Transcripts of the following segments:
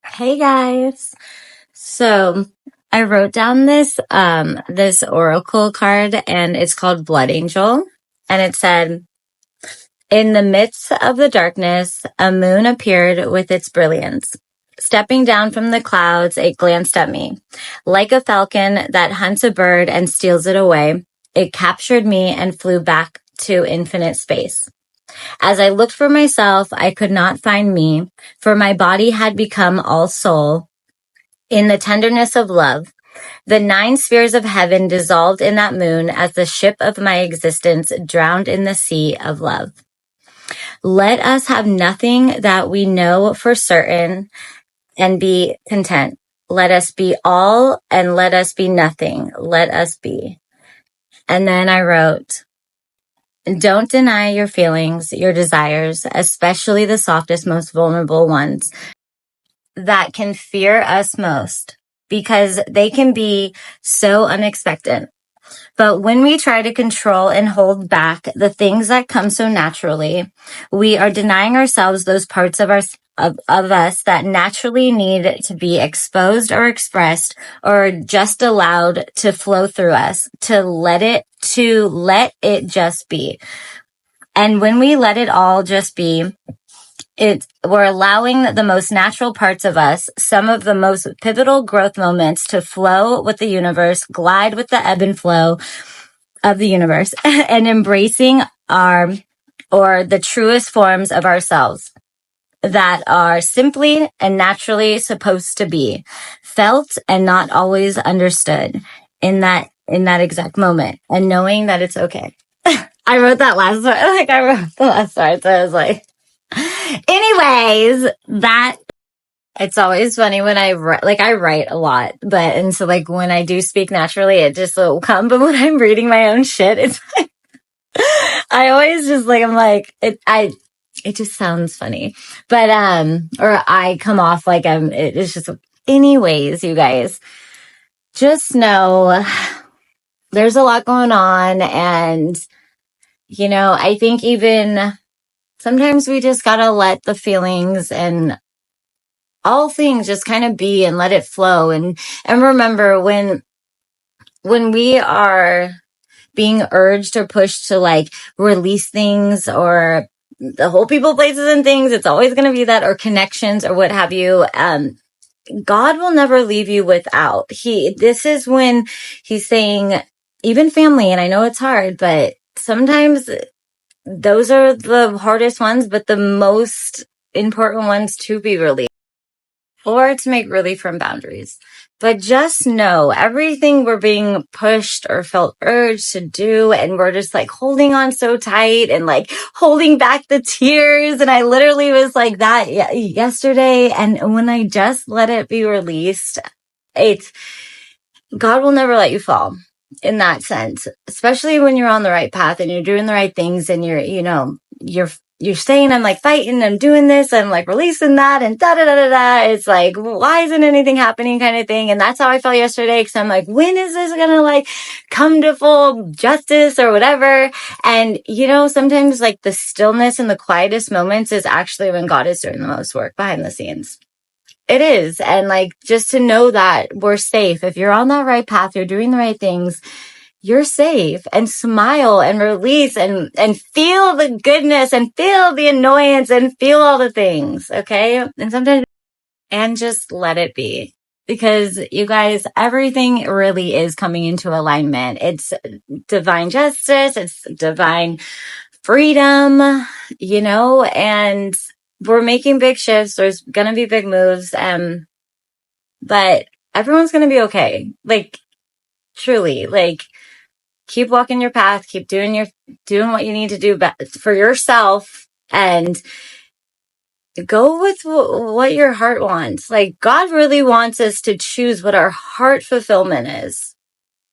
Hey guys. So I wrote down this oracle card and it's called Blood Angel. And it said, in the midst of the darkness, a moon appeared with its brilliance. Stepping down from the clouds, it glanced at me. Like a falcon that hunts a bird and steals it away, it captured me and flew back to infinite space. As I looked for myself, I could not find me, for my body had become all soul. In the tenderness of love, the 9 spheres of heaven dissolved in that moon as the ship of my existence drowned in the sea of love. Let us have nothing that we know for certain and be content. Let us be all and let us be nothing. Let us be. And then I wrote, don't deny your feelings, your desires, especially the softest, most vulnerable ones that can fear us most, because they can be so unexpected. But when we try to control and hold back the things that come so naturally, we are denying ourselves those parts of us that naturally need to be exposed or expressed or just allowed to flow through us, to let it just be. And when we let it all just be, we're allowing the most natural parts of us, some of the most pivotal growth moments, to flow with the universe, glide with the ebb and flow of the universe, and embracing the truest forms of ourselves that are simply and naturally supposed to be felt and not always understood in that exact moment, and knowing that it's okay. I wrote that last part. I wrote the last part, so I was like, anyways, it's always funny when I write a lot, and so when I do speak naturally, it just will come. But when I'm reading my own shit, it's like, I always just I'm like, it just sounds funny, but, or I come off like it's just, anyways, you guys, just know there's a lot going on. And, I think even sometimes we just gotta let the feelings and all things just kind of be and let it flow. And remember, when we are being urged or pushed to release things or the whole people, places, and things, it's always going to be that, or connections or what have you. God will never leave you without. This is when he's saying, even family, and I know it's hard, but sometimes those are the hardest ones, but the most important ones to be released or to make relief from boundaries. But just know, everything we're being pushed or felt urged to do, and we're just holding on so tight and holding back the tears. And I literally was like that yesterday. And when I just let it be released, God will never let you fall in that sense, especially when you're on the right path and you're doing the right things and you're saying, I'm fighting, I'm doing this, I'm releasing that, and da da da da da. It's why isn't anything happening, kind of thing. And that's how I felt yesterday, because I'm when is this gonna come to full justice or whatever? And sometimes the stillness and the quietest moments is actually when God is doing the most work behind the scenes. It is. And just to know that we're safe. If you're on that right path, you're doing the right things, you're safe. And smile and release and feel the goodness and feel the annoyance and feel all the things. Okay. And sometimes, and just let it be, because you guys, everything really is coming into alignment. It's divine justice. It's divine freedom, and we're making big shifts. There's going to be big moves. But everyone's going to be okay. Truly, keep walking your path, keep doing what you need to do for yourself, and go with what your heart wants. God really wants us to choose what our heart fulfillment is,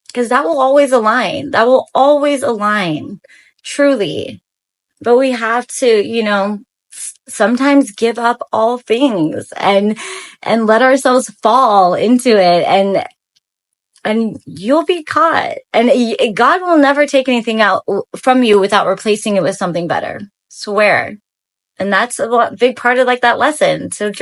because that will always align. Truly. But we have to, sometimes give up all things and let ourselves fall into it, and you'll be caught. And God will never take anything out from you without replacing it with something better. Swear. And that's a big part of that lesson. So